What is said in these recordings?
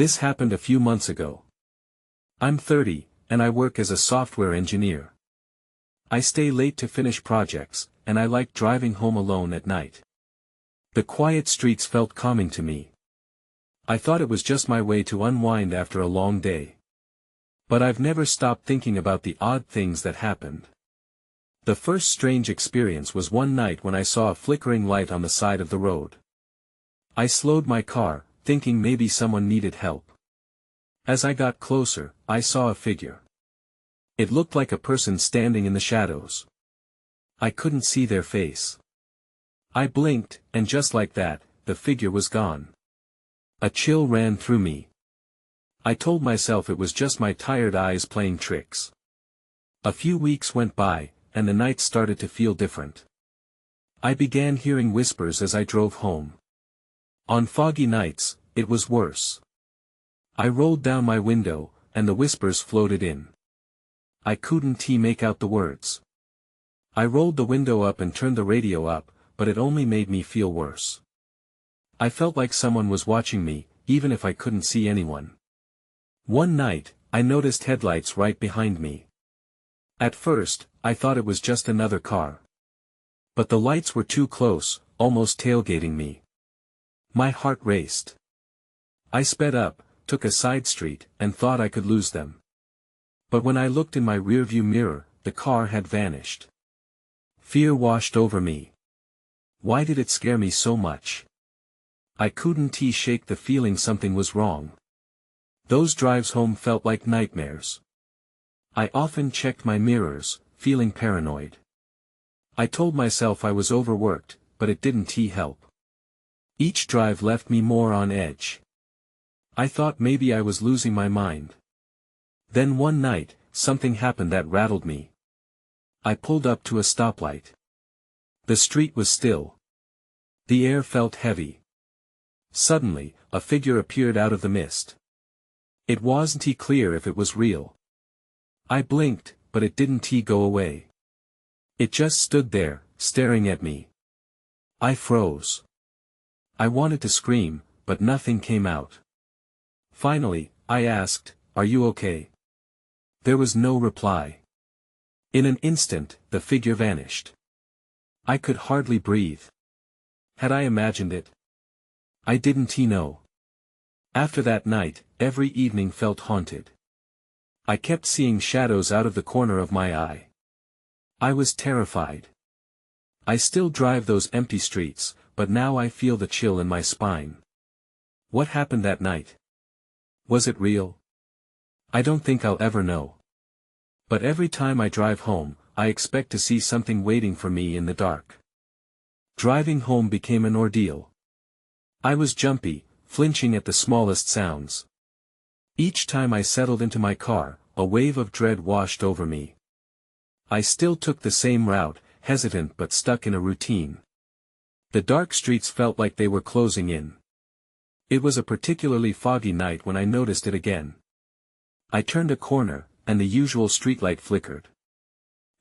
This happened a few months ago. I'm 30, and I work as a software engineer. I stay late to finish projects, and I like driving home alone at night. The quiet streets felt calming to me. I thought it was just my way to unwind after a long day. But I've never stopped thinking about the odd things that happened. The first strange experience was one night when I saw a flickering light on the side of the road. I slowed my car, thinking maybe someone needed help. As I got closer, I saw a figure. It looked like a person standing in the shadows. I couldn't see their face. I blinked, and just like that, the figure was gone. A chill ran through me. I told myself it was just my tired eyes playing tricks. A few weeks went by, and the night started to feel different. I began hearing whispers as I drove home. On foggy nights, it was worse. I rolled down my window, and the whispers floated in. I couldn't make out the words. I rolled the window up and turned the radio up, but it only made me feel worse. I felt like someone was watching me, even if I couldn't see anyone. One night, I noticed headlights right behind me. At first, I thought it was just another car. But the lights were too close, almost tailgating me. My heart raced. I sped up, took a side street, and thought I could lose them. But when I looked in my rearview mirror, the car had vanished. Fear washed over me. Why did it scare me so much? I couldn't shake the feeling something was wrong. Those drives home felt like nightmares. I often checked my mirrors, feeling paranoid. I told myself I was overworked, but it didn't help. Each drive left me more on edge. I thought maybe I was losing my mind. Then one night, something happened that rattled me. I pulled up to a stoplight. The street was still. The air felt heavy. Suddenly, a figure appeared out of the mist. It wasn't clear if it was real. I blinked, but it didn't go away. It just stood there, staring at me. I froze. I wanted to scream, but nothing came out. Finally, I asked, "Are you okay?" There was no reply. In an instant, the figure vanished. I could hardly breathe. Had I imagined it? I didn't know. After that night, every evening felt haunted. I kept seeing shadows out of the corner of my eye. I was terrified. I still drive those empty streets, but now I feel the chill in my spine. What happened that night? Was it real? I don't think I'll ever know. But every time I drive home, I expect to see something waiting for me in the dark. Driving home became an ordeal. I was jumpy, flinching at the smallest sounds. Each time I settled into my car, a wave of dread washed over me. I still took the same route, hesitant but stuck in a routine. The dark streets felt like they were closing in. It was a particularly foggy night when I noticed it again. I turned a corner, and the usual streetlight flickered.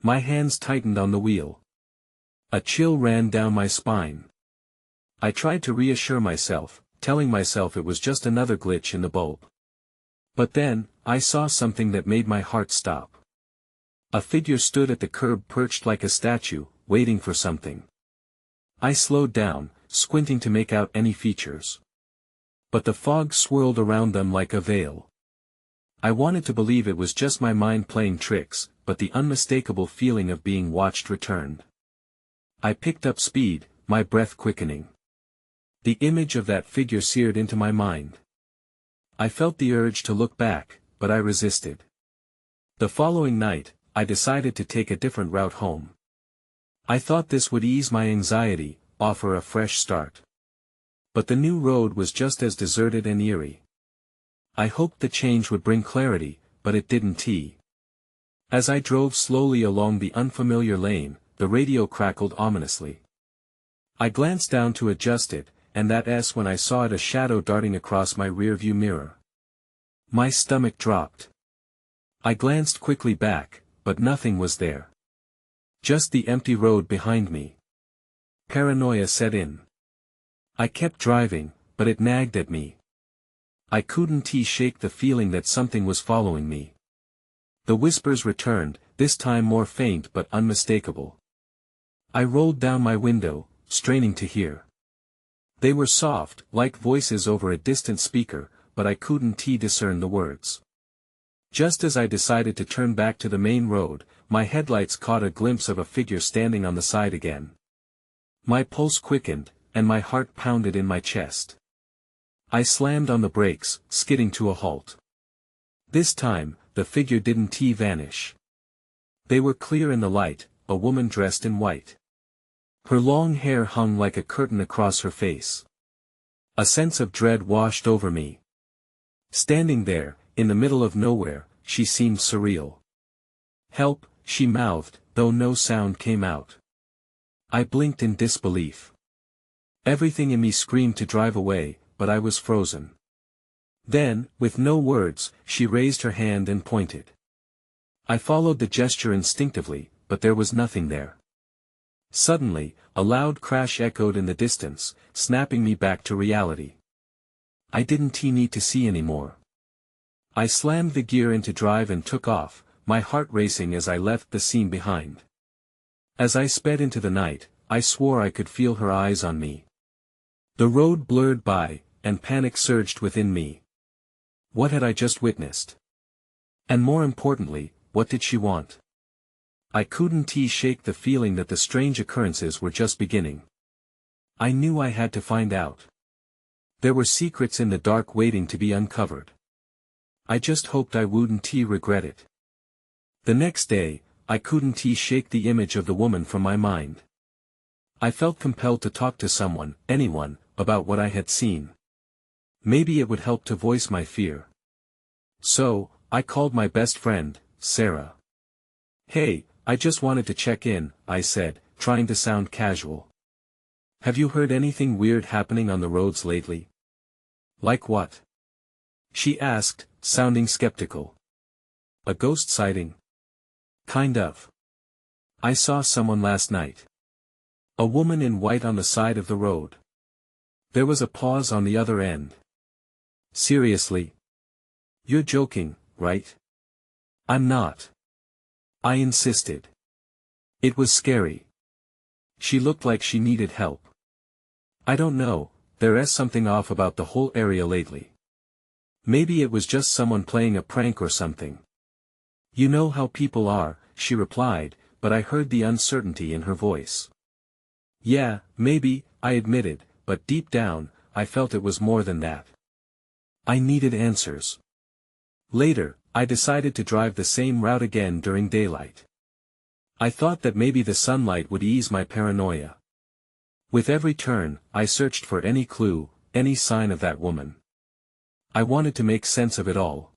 My hands tightened on the wheel. A chill ran down my spine. I tried to reassure myself, telling myself it was just another glitch in the bulb. But then, I saw something that made my heart stop. A figure stood at the curb perched like a statue, waiting for something. I slowed down, squinting to make out any features. But the fog swirled around them like a veil. I wanted to believe it was just my mind playing tricks, but the unmistakable feeling of being watched returned. I picked up speed, my breath quickening. The image of that figure seared into my mind. I felt the urge to look back, but I resisted. The following night, I decided to take a different route home. I thought this would ease my anxiety, offer a fresh start. But the new road was just as deserted and eerie. I hoped the change would bring clarity, but it didn't. As I drove slowly along the unfamiliar lane, the radio crackled ominously. I glanced down to adjust it, and that's when I saw it, a shadow darting across my rearview mirror. My stomach dropped. I glanced quickly back, but nothing was there. Just the empty road behind me. Paranoia set in. I kept driving, but it nagged at me. I couldn't shake the feeling that something was following me. The whispers returned, this time more faint but unmistakable. I rolled down my window, straining to hear. They were soft, like voices over a distant speaker, but I couldn't discern the words. Just as I decided to turn back to the main road, my headlights caught a glimpse of a figure standing on the side again. My pulse quickened, and my heart pounded in my chest. I slammed on the brakes, skidding to a halt. This time, the figure didn't vanish. They were clear in the light, a woman dressed in white. Her long hair hung like a curtain across her face. A sense of dread washed over me. Standing there, in the middle of nowhere, she seemed surreal. "Help," she mouthed, though no sound came out. I blinked in disbelief. Everything in me screamed to drive away, but I was frozen. Then, with no words, she raised her hand and pointed. I followed the gesture instinctively, but there was nothing there. Suddenly, a loud crash echoed in the distance, snapping me back to reality. I didn't need to see anymore. I slammed the gear into drive and took off, my heart racing as I left the scene behind. As I sped into the night, I swore I could feel her eyes on me. The road blurred by, and panic surged within me. What had I just witnessed? And more importantly, what did she want? I couldn't shake the feeling that the strange occurrences were just beginning. I knew I had to find out. There were secrets in the dark waiting to be uncovered. I just hoped I wouldn't regret it. The next day, I couldn't shake the image of the woman from my mind. I felt compelled to talk to someone, anyone, about what I had seen. Maybe it would help to voice my fear. So, I called my best friend, Sarah. "Hey, I just wanted to check in," I said, trying to sound casual. "Have you heard anything weird happening on the roads lately?" "Like what?" she asked, sounding skeptical. "A ghost sighting?" "Kind of. I saw someone last night. A woman in white on the side of the road." There was a pause on the other end. "Seriously? You're joking, right?" "I'm not," I insisted. It was scary. She looked like she needed help. "I don't know, there's something off about the whole area lately. Maybe it was just someone playing a prank or something." "You know how people are," she replied, but I heard the uncertainty in her voice. "Yeah, maybe," I admitted, but deep down, I felt it was more than that. I needed answers. Later, I decided to drive the same route again during daylight. I thought that maybe the sunlight would ease my paranoia. With every turn, I searched for any clue, any sign of that woman. I wanted to make sense of it all.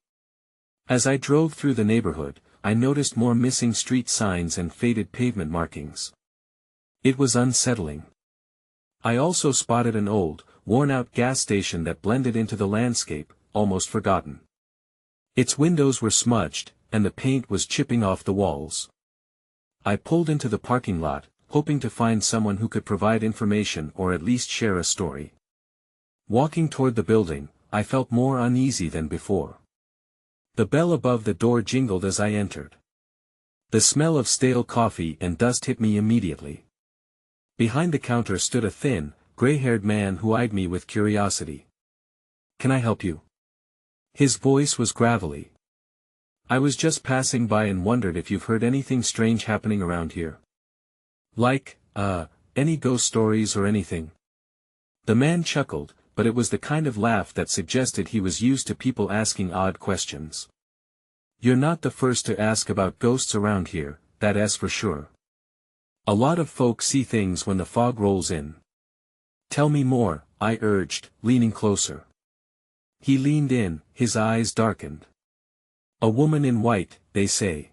As I drove through the neighborhood, I noticed more missing street signs and faded pavement markings. It was unsettling. I also spotted an old, worn-out gas station that blended into the landscape, almost forgotten. Its windows were smudged, and the paint was chipping off the walls. I pulled into the parking lot, hoping to find someone who could provide information or at least share a story. Walking toward the building, I felt more uneasy than before. The bell above the door jingled as I entered. The smell of stale coffee and dust hit me immediately. Behind the counter stood a thin, gray-haired man who eyed me with curiosity. "Can I help you?" His voice was gravelly. "I was just passing by and wondered if you've heard anything strange happening around here. Like, any ghost stories or anything?" The man chuckled, but it was the kind of laugh that suggested he was used to people asking odd questions. "You're not the first to ask about ghosts around here, that's for sure. A lot of folk see things when the fog rolls in." "Tell me more," I urged, leaning closer. He leaned in, his eyes darkened. "A woman in white, they say.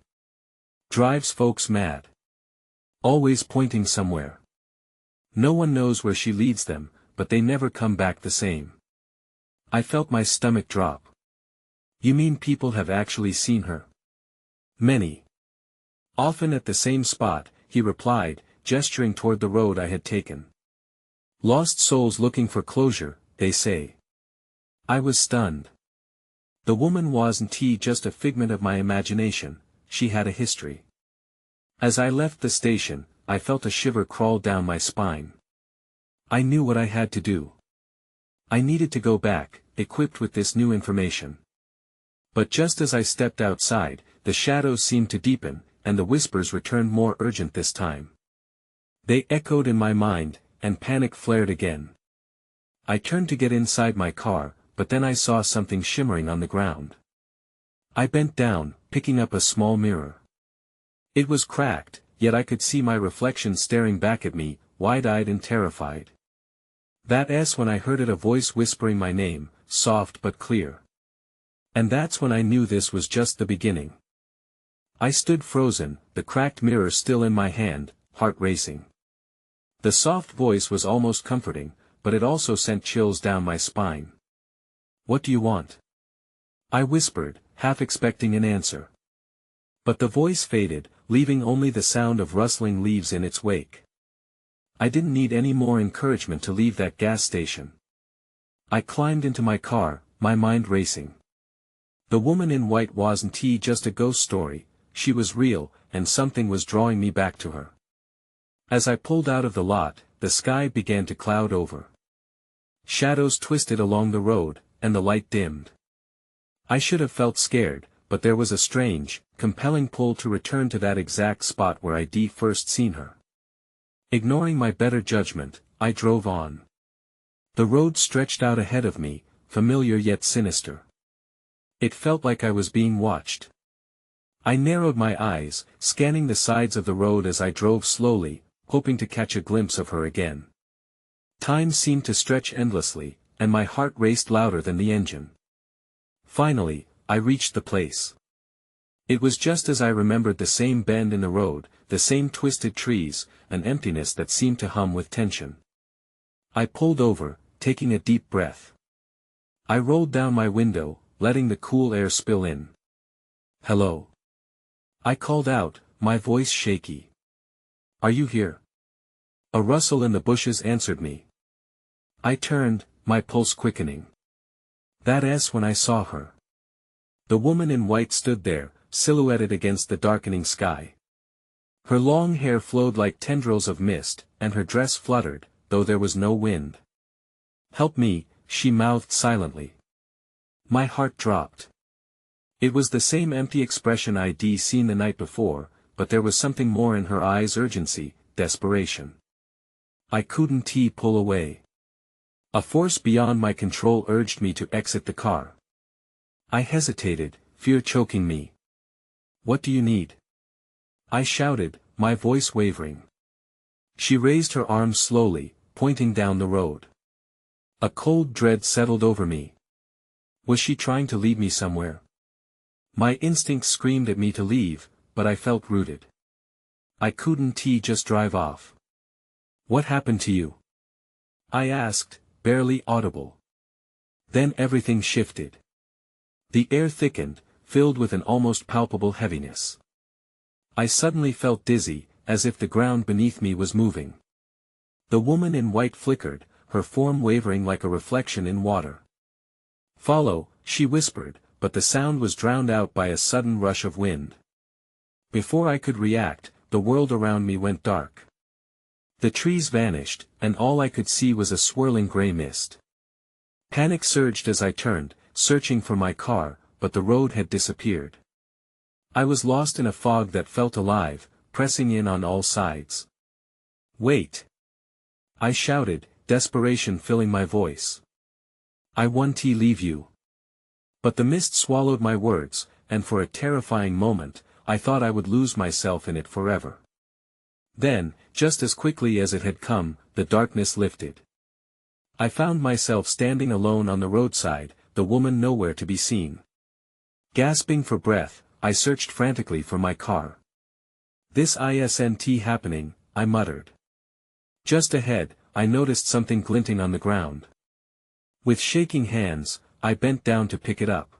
Drives folks mad. Always pointing somewhere. No one knows where she leads them, but they never come back the same." I felt my stomach drop. "You mean people have actually seen her?" "Many. Often at the same spot," he replied, gesturing toward the road I had taken. "Lost souls looking for closure, they say." I was stunned. The woman wasn't just a figment of my imagination, she had a history. As I left the station, I felt a shiver crawl down my spine. I knew what I had to do. I needed to go back, equipped with this new information. But just as I stepped outside, the shadows seemed to deepen, and the whispers returned more urgent this time. They echoed in my mind, and panic flared again. I turned to get inside my car, but then I saw something shimmering on the ground. I bent down, picking up a small mirror. It was cracked, yet I could see my reflection staring back at me, wide-eyed and terrified. That's when I heard a voice whispering my name, soft but clear. And that's when I knew this was just the beginning. I stood frozen, the cracked mirror still in my hand, heart racing. The soft voice was almost comforting, but it also sent chills down my spine. "What do you want?" I whispered, half expecting an answer. But the voice faded, leaving only the sound of rustling leaves in its wake. I didn't need any more encouragement to leave that gas station. I climbed into my car, my mind racing. The woman in white wasn't just a ghost story, she was real, and something was drawing me back to her. As I pulled out of the lot, the sky began to cloud over. Shadows twisted along the road, and the light dimmed. I should have felt scared, but there was a strange, compelling pull to return to that exact spot where I'd first seen her. Ignoring my better judgment, I drove on. The road stretched out ahead of me, familiar yet sinister. It felt like I was being watched. I narrowed my eyes, scanning the sides of the road as I drove slowly, hoping to catch a glimpse of her again. Time seemed to stretch endlessly, and my heart raced louder than the engine. Finally, I reached the place. It was just as I remembered, the same bend in the road, the same twisted trees, an emptiness that seemed to hum with tension. I pulled over, taking a deep breath. I rolled down my window, letting the cool air spill in. "Hello?" I called out, my voice shaky. "Are you here?" A rustle in the bushes answered me. I turned, my pulse quickening. That's when I saw her. The woman in white stood there, silhouetted against the darkening sky. Her long hair flowed like tendrils of mist, and her dress fluttered, though there was no wind. "Help me," she mouthed silently. My heart dropped. It was the same empty expression I'd seen the night before, but there was something more in her eyes: urgency, desperation. I couldn't pull away. A force beyond my control urged me to exit the car. I hesitated, fear choking me. "What do you need?" I shouted, my voice wavering. She raised her arms slowly, pointing down the road. A cold dread settled over me. Was she trying to lead me somewhere? My instincts screamed at me to leave, but I felt rooted. I couldn't just drive off. "What happened to you?" I asked, barely audible. Then everything shifted. The air thickened, filled with an almost palpable heaviness. I suddenly felt dizzy, as if the ground beneath me was moving. The woman in white flickered, her form wavering like a reflection in water. "Follow," she whispered, but the sound was drowned out by a sudden rush of wind. Before I could react, the world around me went dark. The trees vanished, and all I could see was a swirling gray mist. Panic surged as I turned, searching for my car, but the road had disappeared. I was lost in a fog that felt alive, pressing in on all sides. "Wait!" I shouted, desperation filling my voice. "I won't leave you." But the mist swallowed my words, and for a terrifying moment, I thought I would lose myself in it forever. Then, just as quickly as it had come, the darkness lifted. I found myself standing alone on the roadside, the woman nowhere to be seen. Gasping for breath, I searched frantically for my car. "This isn't happening," I muttered. Just ahead, I noticed something glinting on the ground. With shaking hands, I bent down to pick it up.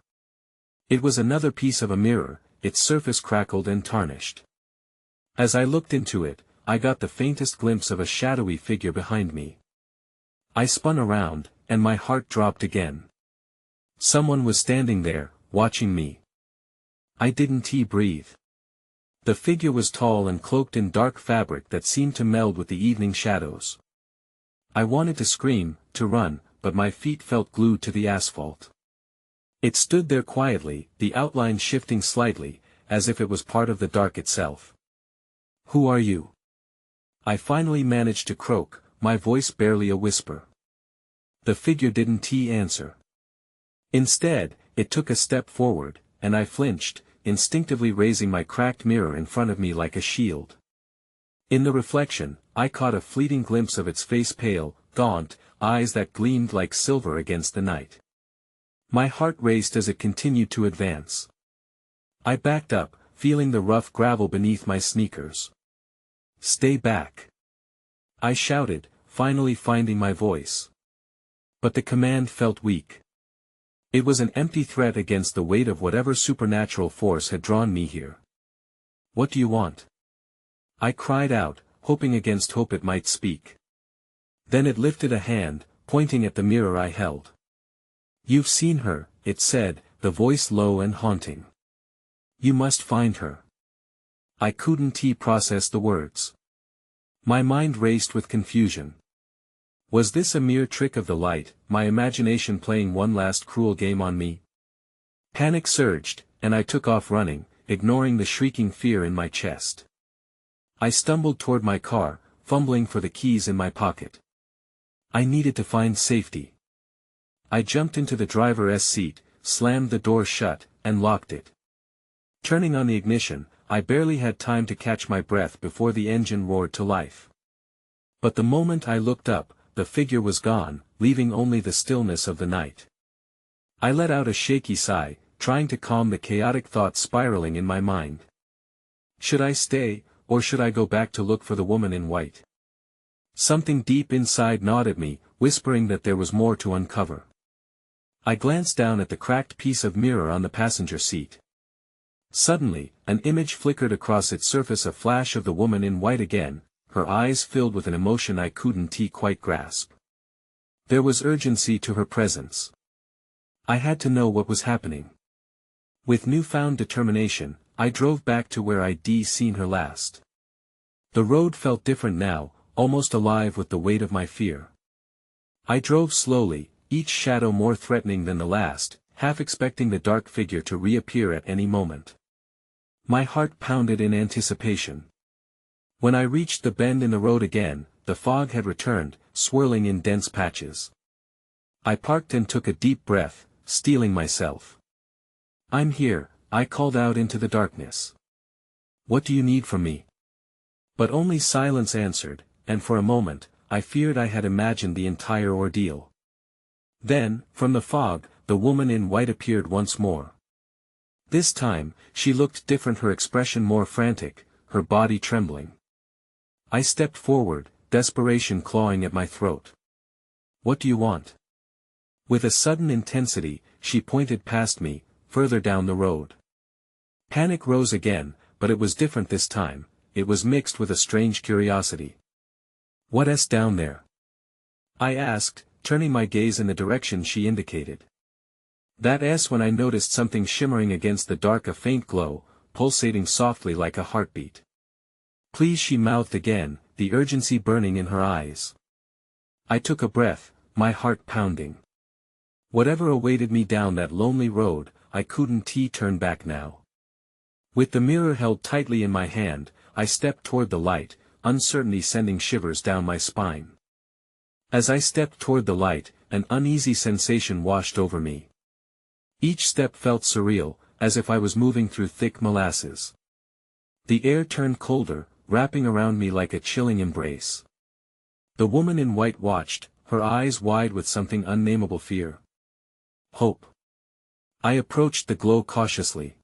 It was another piece of a mirror, its surface crackled and tarnished. As I looked into it, I got the faintest glimpse of a shadowy figure behind me. I spun around, and my heart dropped again. Someone was standing there, watching me. I didn't breathe. The figure was tall and cloaked in dark fabric that seemed to meld with the evening shadows. I wanted to scream, to run, but my feet felt glued to the asphalt. It stood there quietly, the outline shifting slightly, as if it was part of the dark itself. "Who are you?" I finally managed to croak, my voice barely a whisper. The figure didn't answer. Instead, it took a step forward, and I flinched, instinctively raising my cracked mirror in front of me like a shield. In the reflection, I caught a fleeting glimpse of its face, pale, gaunt, eyes that gleamed like silver against the night. My heart raced as it continued to advance. I backed up, feeling the rough gravel beneath my sneakers. "Stay back!" I shouted, finally finding my voice. But the command felt weak. It was an empty threat against the weight of whatever supernatural force had drawn me here. "What do you want?" I cried out, hoping against hope it might speak. Then it lifted a hand, pointing at the mirror I held. "You've seen her," it said, the voice low and haunting. "You must find her." I couldn't process the words. My mind raced with confusion. Was this a mere trick of the light, my imagination playing one last cruel game on me? Panic surged, and I took off running, ignoring the shrieking fear in my chest. I stumbled toward my car, fumbling for the keys in my pocket. I needed to find safety. I jumped into the driver's seat, slammed the door shut, and locked it. Turning on the ignition, I barely had time to catch my breath before the engine roared to life. But the moment I looked up, the figure was gone, leaving only the stillness of the night. I let out a shaky sigh, trying to calm the chaotic thoughts spiraling in my mind. Should I stay, or should I go back to look for the woman in white? Something deep inside gnawed at me, whispering that there was more to uncover. I glanced down at the cracked piece of mirror on the passenger seat. Suddenly, an image flickered across its surface, a flash of the woman in white again, her eyes filled with an emotion I couldn't quite grasp. There was urgency to her presence. I had to know what was happening. With newfound determination, I drove back to where I'd seen her last. The road felt different now, almost alive with the weight of my fear. I drove slowly, each shadow more threatening than the last, half expecting the dark figure to reappear at any moment. My heart pounded in anticipation. When I reached the bend in the road again, the fog had returned, swirling in dense patches. I parked and took a deep breath, steeling myself. "I'm here," I called out into the darkness. "What do you need from me?" But only silence answered, and for a moment, I feared I had imagined the entire ordeal. Then, from the fog, the woman in white appeared once more. This time, she looked different, her expression more frantic, her body trembling. I stepped forward, desperation clawing at my throat. "What do you want?" With a sudden intensity, she pointed past me, further down the road. Panic rose again, but it was different this time, it was mixed with a strange curiosity. "What's down there?" I asked, turning my gaze in the direction she indicated. That's when I noticed something shimmering against the dark, a faint glow, pulsating softly like a heartbeat. "Please," she mouthed again, the urgency burning in her eyes. I took a breath, my heart pounding. Whatever awaited me down that lonely road, I couldn't turn back now. With the mirror held tightly in my hand, I stepped toward the light, uncertainty sending shivers down my spine. As I stepped toward the light, an uneasy sensation washed over me. Each step felt surreal, as if I was moving through thick molasses. The air turned colder, wrapping around me like a chilling embrace. The woman in white watched, her eyes wide with something unnameable fear. Hope. I approached the glow cautiously.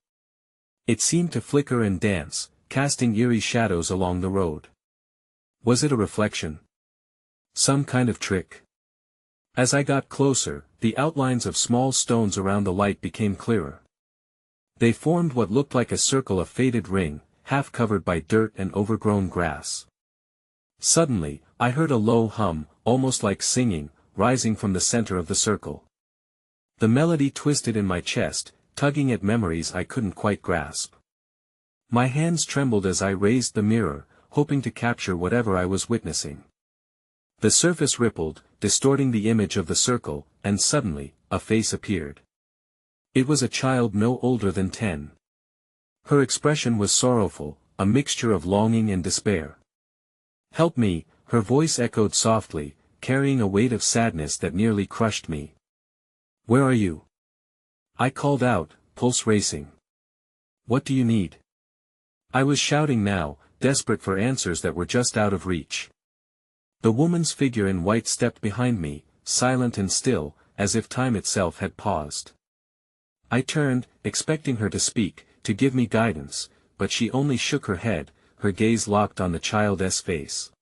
It seemed to flicker and dance, casting eerie shadows along the road. Was it a reflection? Some kind of trick? As I got closer, the outlines of small stones around the light became clearer. They formed what looked like a circle, a faded ring, half covered by dirt and overgrown grass. Suddenly, I heard a low hum, almost like singing, rising from the center of the circle. The melody twisted in my chest, tugging at memories I couldn't quite grasp. My hands trembled as I raised the mirror, hoping to capture whatever I was witnessing. The surface rippled, distorting the image of the circle, and suddenly, a face appeared. It was a child no older than 10. Her expression was sorrowful, a mixture of longing and despair. "Help me," her voice echoed softly, carrying a weight of sadness that nearly crushed me. "Where are you?" I called out, pulse racing. "What do you need?" I was shouting now, desperate for answers that were just out of reach. The woman's figure in white stepped behind me, silent and still, as if time itself had paused. I turned, expecting her to speak, to give me guidance, but she only shook her head, her gaze locked on the child's face.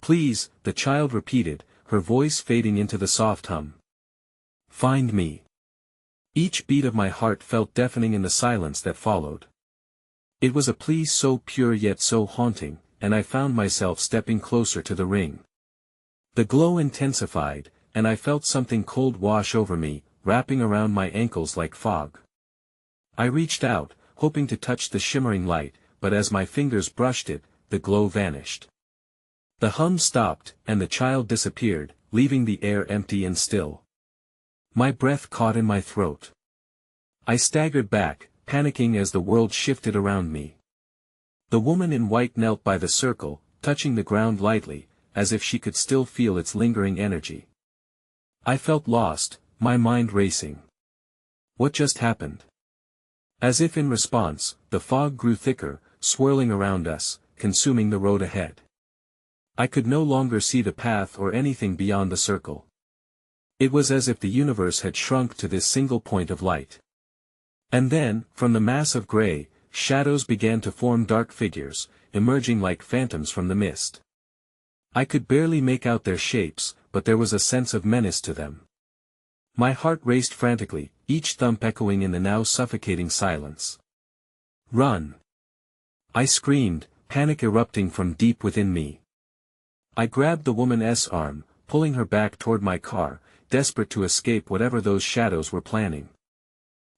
"Please," the child repeated, her voice fading into the soft hum. "Find me." Each beat of my heart felt deafening in the silence that followed. It was a plea so pure yet so haunting, and I found myself stepping closer to the ring. The glow intensified, and I felt something cold wash over me, wrapping around my ankles like fog. I reached out, hoping to touch the shimmering light, but as my fingers brushed it, the glow vanished. The hum stopped, and the child disappeared, leaving the air empty and still. My breath caught in my throat. I staggered back, panicking as the world shifted around me. The woman in white knelt by the circle, touching the ground lightly, as if she could still feel its lingering energy. I felt lost, my mind racing. What just happened? As if in response, the fog grew thicker, swirling around us, consuming the road ahead. I could no longer see the path or anything beyond the circle. It was as if the universe had shrunk to this single point of light. And then, from the mass of gray, shadows began to form, dark figures, emerging like phantoms from the mist. I could barely make out their shapes, but there was a sense of menace to them. My heart raced frantically, each thump echoing in the now suffocating silence. "Run!" I screamed, panic erupting from deep within me. I grabbed the woman's arm, pulling her back toward my car, desperate to escape whatever those shadows were planning.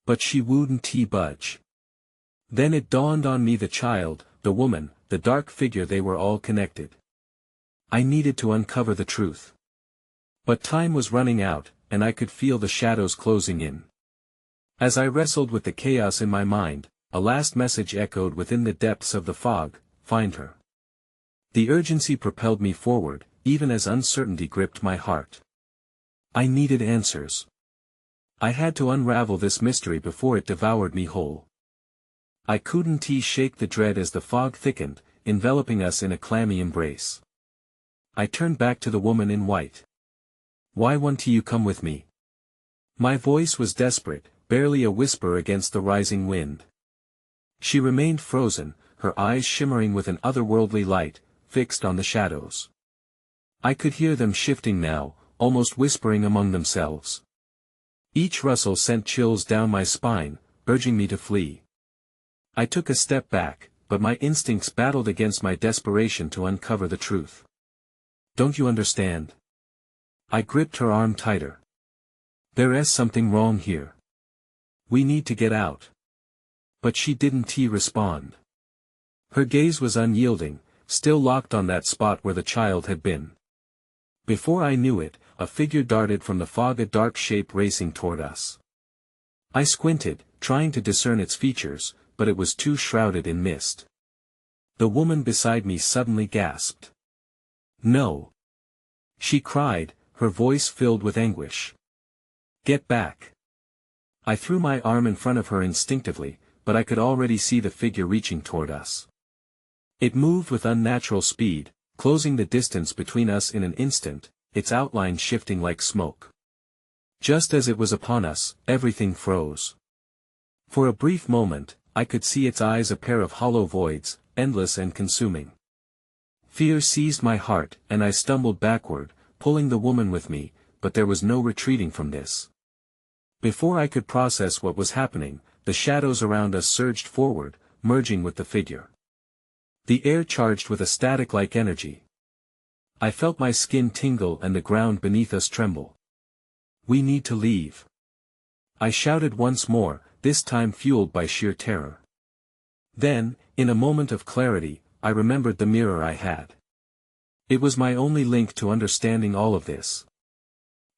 But she wouldn't budge. Then it dawned on me: the child, the woman, the dark figure, they were all connected. I needed to uncover the truth. But time was running out, and I could feel the shadows closing in. As I wrestled with the chaos in my mind, a last message echoed within the depths of the fog: find her. The urgency propelled me forward, even as uncertainty gripped my heart. I needed answers. I had to unravel this mystery before it devoured me whole. I couldn't shake the dread as the fog thickened, enveloping us in a clammy embrace. I turned back to the woman in white. "Why won't you come with me?" My voice was desperate, barely a whisper against the rising wind. She remained frozen, her eyes shimmering with an otherworldly light, fixed on the shadows. I could hear them shifting now, almost whispering among themselves. Each rustle sent chills down my spine, urging me to flee. I took a step back, but my instincts battled against my desperation to uncover the truth. "Don't you understand?" I gripped her arm tighter. "There is something wrong here. We need to get out." But she didn't respond. Her gaze was unyielding, still locked on that spot where the child had been. Before I knew it, a figure darted from the fog, a dark shape racing toward us. I squinted, trying to discern its features, but it was too shrouded in mist. The woman beside me suddenly gasped. "No!" she cried, her voice filled with anguish. "Get back!" I threw my arm in front of her instinctively, but I could already see the figure reaching toward us. It moved with unnatural speed, closing the distance between us in an instant, its outline shifting like smoke. Just as it was upon us, everything froze. For a brief moment, I could see its eyes, a pair of hollow voids, endless and consuming. Fear seized my heart, and I stumbled backward, pulling the woman with me, but there was no retreating from this. Before I could process what was happening, the shadows around us surged forward, merging with the figure. The air charged with a static-like energy. I felt my skin tingle and the ground beneath us tremble. "We need to leave." I shouted once more, this time fueled by sheer terror. Then, in a moment of clarity, I remembered the mirror I had. It was my only link to understanding all of this.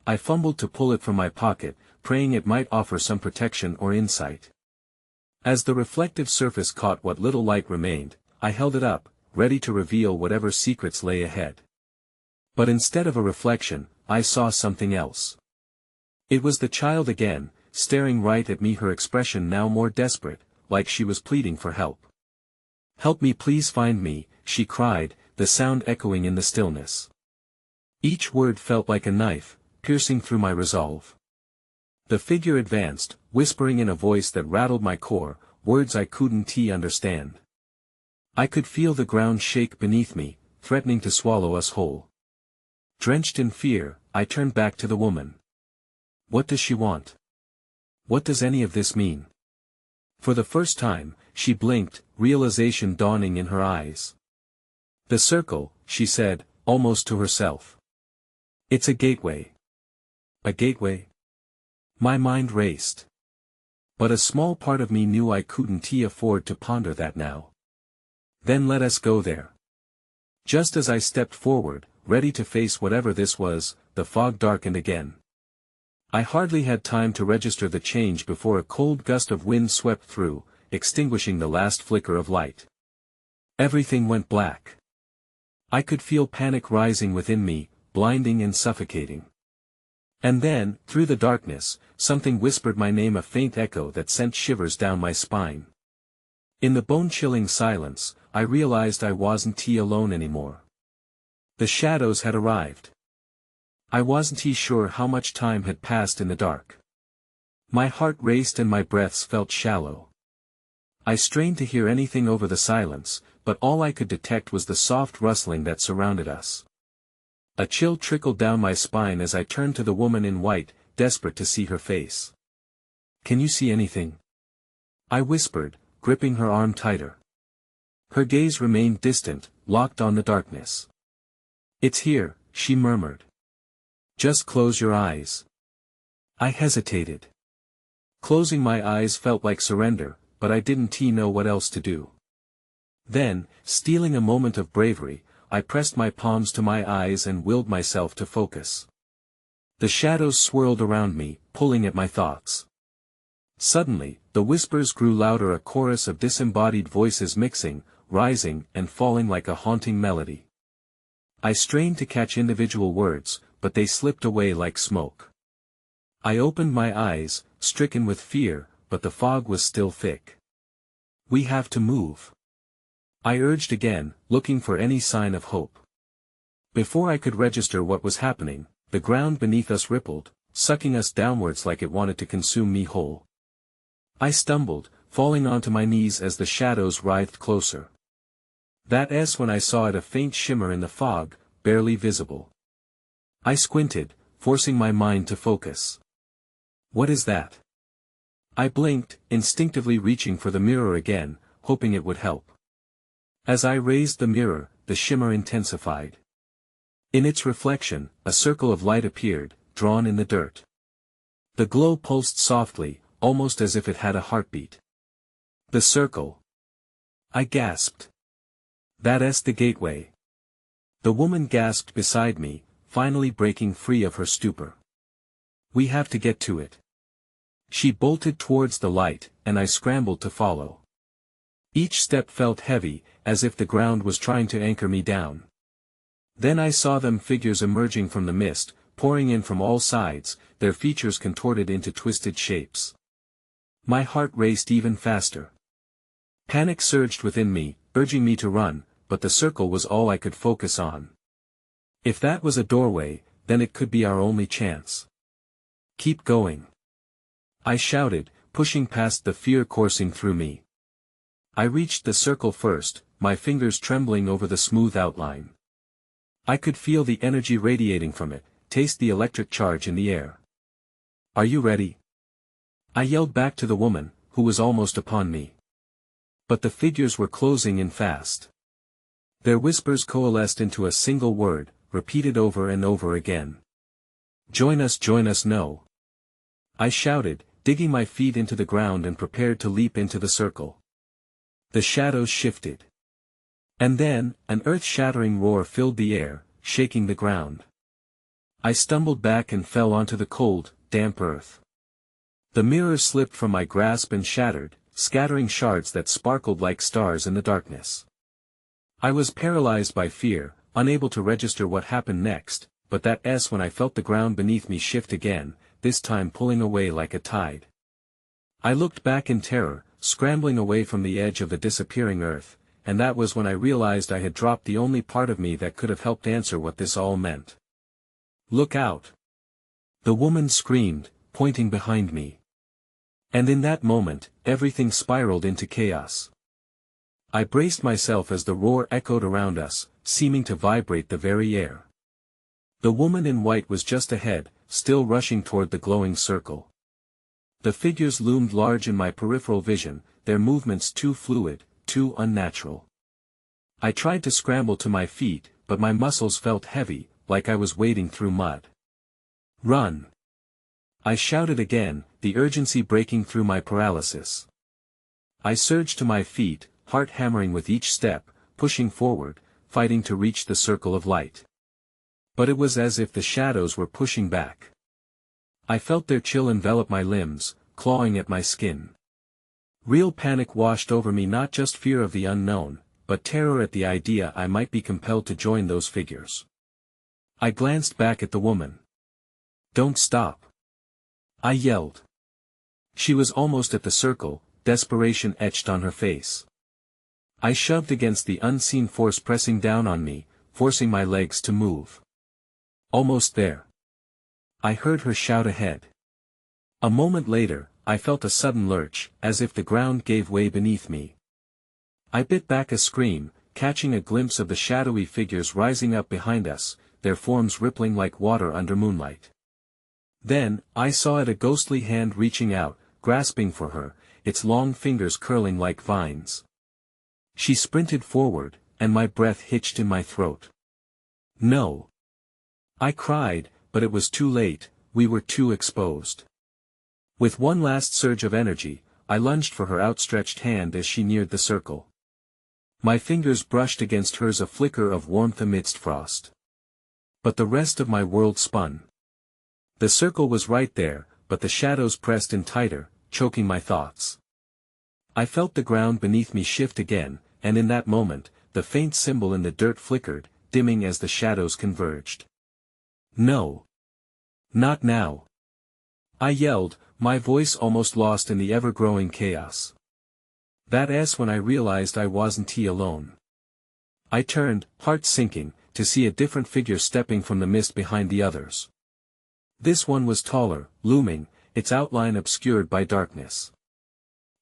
I fumbled to pull it from my pocket, praying it might offer some protection or insight. As the reflective surface caught what little light remained, I held it up, ready to reveal whatever secrets lay ahead. But instead of a reflection, I saw something else. It was the child again, staring right at me, her expression now more desperate, like she was pleading for help. "Help me, please find me," she cried, the sound echoing in the stillness. Each word felt like a knife, piercing through my resolve. The figure advanced, whispering in a voice that rattled my core, words I couldn't understand. I could feel the ground shake beneath me, threatening to swallow us whole. Drenched in fear, I turned back to the woman. What does she want? What does any of this mean? For the first time, she blinked, realization dawning in her eyes. "The circle," she said, almost to herself. "It's a gateway." A gateway? My mind raced. But a small part of me knew I couldn't afford to ponder that now. "Then let us go there." Just as I stepped forward, ready to face whatever this was, the fog darkened again. I hardly had time to register the change before a cold gust of wind swept through, extinguishing the last flicker of light. Everything went black. I could feel panic rising within me, blinding and suffocating. And then, through the darkness, something whispered my name, a faint echo that sent shivers down my spine. In the bone-chilling silence, I realized I wasn't alone anymore. The shadows had arrived. I wasn't sure how much time had passed in the dark. My heart raced and my breaths felt shallow. I strained to hear anything over the silence, but all I could detect was the soft rustling that surrounded us. A chill trickled down my spine as I turned to the woman in white, desperate to see her face. "Can you see anything?" I whispered, gripping her arm tighter. Her gaze remained distant, locked on the darkness. "It's here," she murmured. "Just close your eyes." I hesitated. Closing my eyes felt like surrender, but I didn't know what else to do. Then, stealing a moment of bravery, I pressed my palms to my eyes and willed myself to focus. The shadows swirled around me, pulling at my thoughts. Suddenly, the whispers grew louder, a chorus of disembodied voices mixing, rising, and falling like a haunting melody. I strained to catch individual words, but they slipped away like smoke. I opened my eyes, stricken with fear, but the fog was still thick. "We have to move," I urged again, looking for any sign of hope. Before I could register what was happening, the ground beneath us rippled, sucking us downwards like it wanted to consume me whole. I stumbled, falling onto my knees as the shadows writhed closer. That's when I saw it, a faint shimmer in the fog, barely visible. I squinted, forcing my mind to focus. "What is that?" I blinked, instinctively reaching for the mirror again, hoping it would help. As I raised the mirror, the shimmer intensified. In its reflection, a circle of light appeared, drawn in the dirt. The glow pulsed softly, almost as if it had a heartbeat. "The circle!" I gasped. "That's the gateway." The woman gasped beside me, finally breaking free of her stupor. "We have to get to it." She bolted towards the light, and I scrambled to follow. Each step felt heavy, as if the ground was trying to anchor me down. Then I saw them, figures emerging from the mist, pouring in from all sides, their features contorted into twisted shapes. My heart raced even faster. Panic surged within me, urging me to run, but the circle was all I could focus on. If that was a doorway, then it could be our only chance. "Keep going," I shouted, pushing past the fear coursing through me. I reached the circle first, my fingers trembling over the smooth outline. I could feel the energy radiating from it, taste the electric charge in the air. "Are you ready?" I yelled back to the woman, who was almost upon me. But the figures were closing in fast. Their whispers coalesced into a single word, repeated over and over again. Join us, no." I shouted, digging my feet into the ground and prepared to leap into the circle. The shadows shifted. And then, an earth-shattering roar filled the air, shaking the ground. I stumbled back and fell onto the cold, damp earth. The mirror slipped from my grasp and shattered, scattering shards that sparkled like stars in the darkness. I was paralyzed by fear, unable to register what happened next, but that's when I felt the ground beneath me shift again, this time pulling away like a tide. I looked back in terror, scrambling away from the edge of the disappearing earth, and that was when I realized I had dropped the only part of me that could have helped answer what this all meant. "Look out!" the woman screamed, pointing behind me. And in that moment, everything spiraled into chaos. I braced myself as the roar echoed around us, seeming to vibrate the very air. The woman in white was just ahead, still rushing toward the glowing circle. The figures loomed large in my peripheral vision, their movements too fluid, too unnatural. I tried to scramble to my feet, but my muscles felt heavy, like I was wading through mud. "Run!" I shouted again, the urgency breaking through my paralysis. I surged to my feet, heart hammering with each step, pushing forward, fighting to reach the circle of light. But it was as if the shadows were pushing back. I felt their chill envelop my limbs, clawing at my skin. Real panic washed over me, not just fear of the unknown, but terror at the idea I might be compelled to join those figures. I glanced back at the woman. "Don't stop!" I yelled. She was almost at the circle, desperation etched on her face. I shoved against the unseen force pressing down on me, forcing my legs to move. "Almost there." I heard her shout ahead. A moment later, I felt a sudden lurch, as if the ground gave way beneath me. I bit back a scream, catching a glimpse of the shadowy figures rising up behind us, their forms rippling like water under moonlight. Then, I saw it, a ghostly hand reaching out, grasping for her, its long fingers curling like vines. She sprinted forward, and my breath hitched in my throat. "No!" I cried, but it was too late, we were too exposed. With one last surge of energy, I lunged for her outstretched hand as she neared the circle. My fingers brushed against hers, a flicker of warmth amidst frost. But the rest of my world spun. The circle was right there, but the shadows pressed in tighter, choking my thoughts. I felt the ground beneath me shift again, and in that moment, the faint symbol in the dirt flickered, dimming as the shadows converged. "No! Not now!" I yelled, my voice almost lost in the ever-growing chaos. That's when I realized I wasn't alone. I turned, heart sinking, to see a different figure stepping from the mist behind the others. This one was taller, looming, its outline obscured by darkness.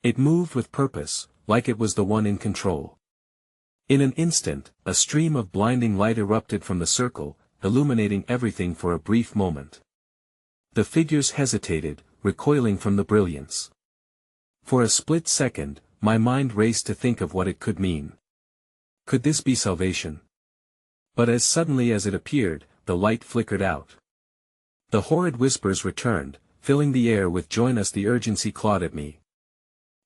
It moved with purpose, like it was the one in control. In an instant, a stream of blinding light erupted from the circle, illuminating everything for a brief moment. The figures hesitated, recoiling from the brilliance. For a split second, my mind raced to think of what it could mean. Could this be salvation? But as suddenly as it appeared, the light flickered out. The horrid whispers returned, filling the air with "join us." The urgency clawed at me.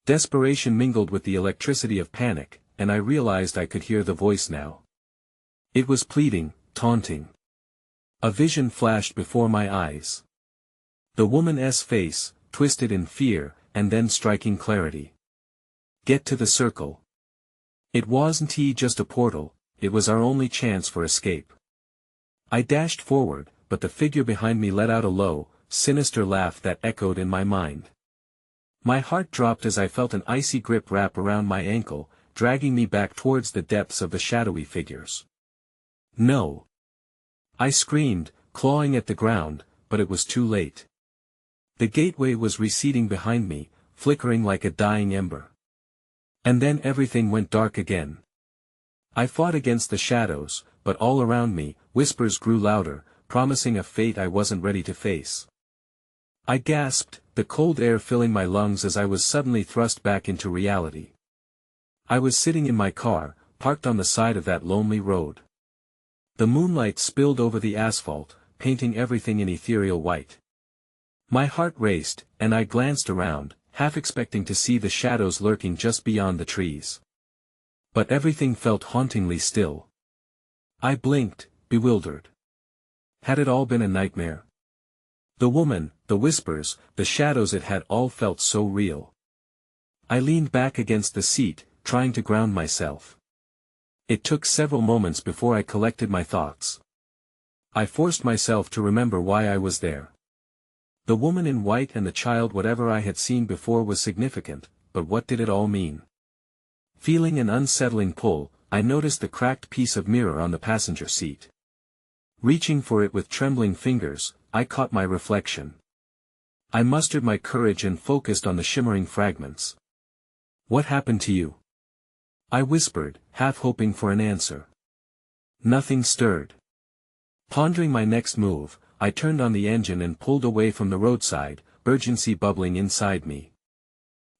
Desperation mingled with the electricity of panic, and I realized I could hear the voice now. It was pleading, taunting. A vision flashed before my eyes. The woman's face, twisted in fear, and then striking clarity. Get to the circle. It wasn't just a portal, it was our only chance for escape. I dashed forward, but the figure behind me let out a low, sinister laugh that echoed in my mind. My heart dropped as I felt an icy grip wrap around my ankle, dragging me back towards the depths of the shadowy figures. "No!" I screamed, clawing at the ground, but it was too late. The gateway was receding behind me, flickering like a dying ember. And then everything went dark again. I fought against the shadows, but all around me, whispers grew louder, promising a fate I wasn't ready to face. I gasped, the cold air filling my lungs as I was suddenly thrust back into reality. I was sitting in my car, parked on the side of that lonely road. The moonlight spilled over the asphalt, painting everything in ethereal white. My heart raced, and I glanced around, half expecting to see the shadows lurking just beyond the trees. But everything felt hauntingly still. I blinked, bewildered. Had it all been a nightmare? The woman, the whispers, the shadows, it had all felt so real. I leaned back against the seat, trying to ground myself. It took several moments before I collected my thoughts. I forced myself to remember why I was there. The woman in white and the child, whatever I had seen before was significant, but what did it all mean? Feeling an unsettling pull, I noticed the cracked piece of mirror on the passenger seat. Reaching for it with trembling fingers, I caught my reflection. I mustered my courage and focused on the shimmering fragments. "What happened to you?" I whispered, half hoping for an answer. Nothing stirred. Pondering my next move, I turned on the engine and pulled away from the roadside, urgency bubbling inside me.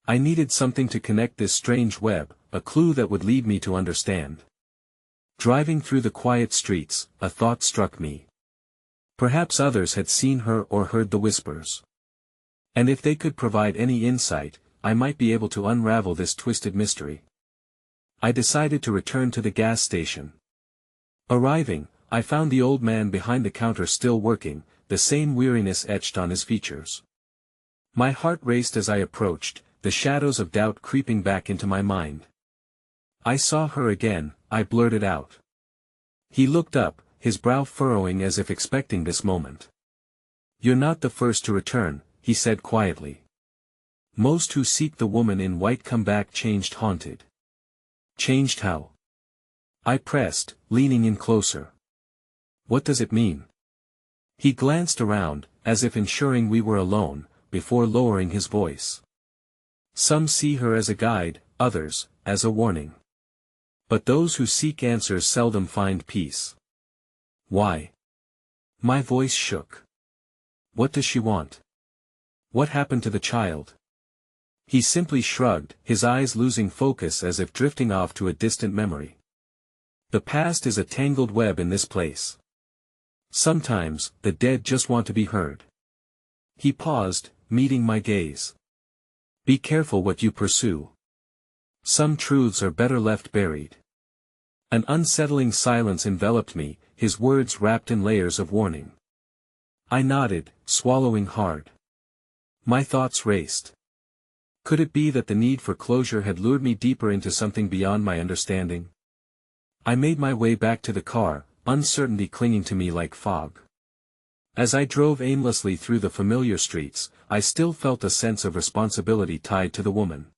I needed something to connect this strange web, a clue that would lead me to understand. Driving through the quiet streets, a thought struck me. Perhaps others had seen her or heard the whispers. And if they could provide any insight, I might be able to unravel this twisted mystery. I decided to return to the gas station. Arriving, I found the old man behind the counter still working, the same weariness etched on his features. My heart raced as I approached, the shadows of doubt creeping back into my mind. "I saw her again," I blurted out. He looked up, his brow furrowing as if expecting this moment. "You're not the first to return," he said quietly. "Most who seek the woman in white come back changed, haunted." "Changed how?" I pressed, leaning in closer. "What does it mean?" He glanced around, as if ensuring we were alone, before lowering his voice. "Some see her as a guide, others, as a warning. But those who seek answers seldom find peace." "Why?" My voice shook. "What does she want? What happened to the child?" He simply shrugged, his eyes losing focus as if drifting off to a distant memory. "The past is a tangled web in this place. Sometimes, the dead just want to be heard." He paused, meeting my gaze. "Be careful what you pursue. Some truths are better left buried." An unsettling silence enveloped me, his words wrapped in layers of warning. I nodded, swallowing hard. My thoughts raced. Could it be that the need for closure had lured me deeper into something beyond my understanding? I made my way back to the car, uncertainty clinging to me like fog. As I drove aimlessly through the familiar streets, I still felt a sense of responsibility tied to the woman.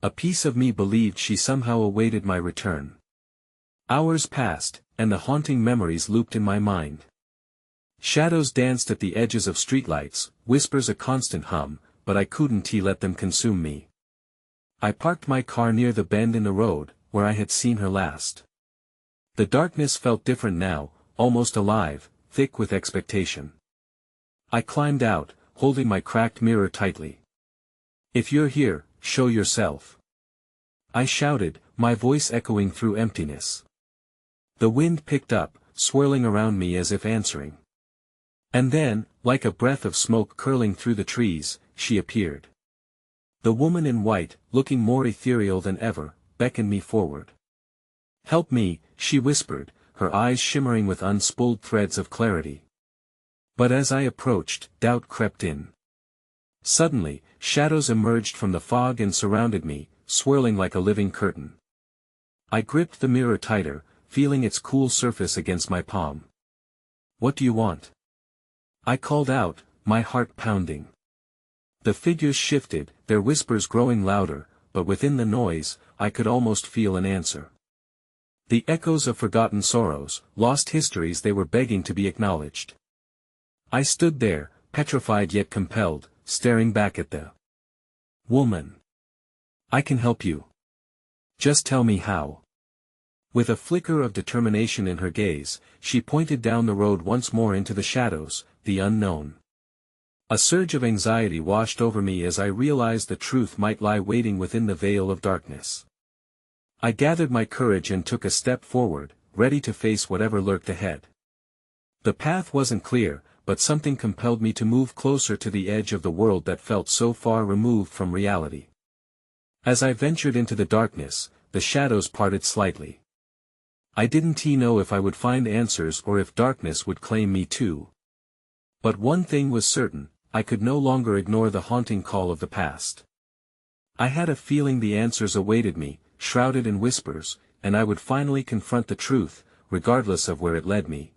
A piece of me believed she somehow awaited my return. Hours passed, and the haunting memories looped in my mind. Shadows danced at the edges of streetlights, whispers a constant hum, but I couldn't let them consume me. I parked my car near the bend in the road, where I had seen her last. The darkness felt different now, almost alive, thick with expectation. I climbed out, holding my cracked mirror tightly. "If you're here, show yourself," I shouted, my voice echoing through emptiness. The wind picked up, swirling around me as if answering. And then, like a breath of smoke curling through the trees, she appeared. The woman in white, looking more ethereal than ever, beckoned me forward. "Help me," she whispered, her eyes shimmering with unspooled threads of clarity. But as I approached, doubt crept in. Suddenly, shadows emerged from the fog and surrounded me, swirling like a living curtain. I gripped the mirror tighter, feeling its cool surface against my palm. "What do you want?" I called out, my heart pounding. The figures shifted, their whispers growing louder, but within the noise, I could almost feel an answer. The echoes of forgotten sorrows, lost histories, they were begging to be acknowledged. I stood there, petrified yet compelled, staring back at the woman. "I can help you. Just tell me how." With a flicker of determination in her gaze, she pointed down the road once more into the shadows, the unknown. A surge of anxiety washed over me as I realized the truth might lie waiting within the veil of darkness. I gathered my courage and took a step forward, ready to face whatever lurked ahead. The path wasn't clear, but something compelled me to move closer to the edge of the world that felt so far removed from reality. As I ventured into the darkness, the shadows parted slightly. I didn't know if I would find answers or if darkness would claim me too. But one thing was certain, I could no longer ignore the haunting call of the past. I had a feeling the answers awaited me, shrouded in whispers, and I would finally confront the truth, regardless of where it led me.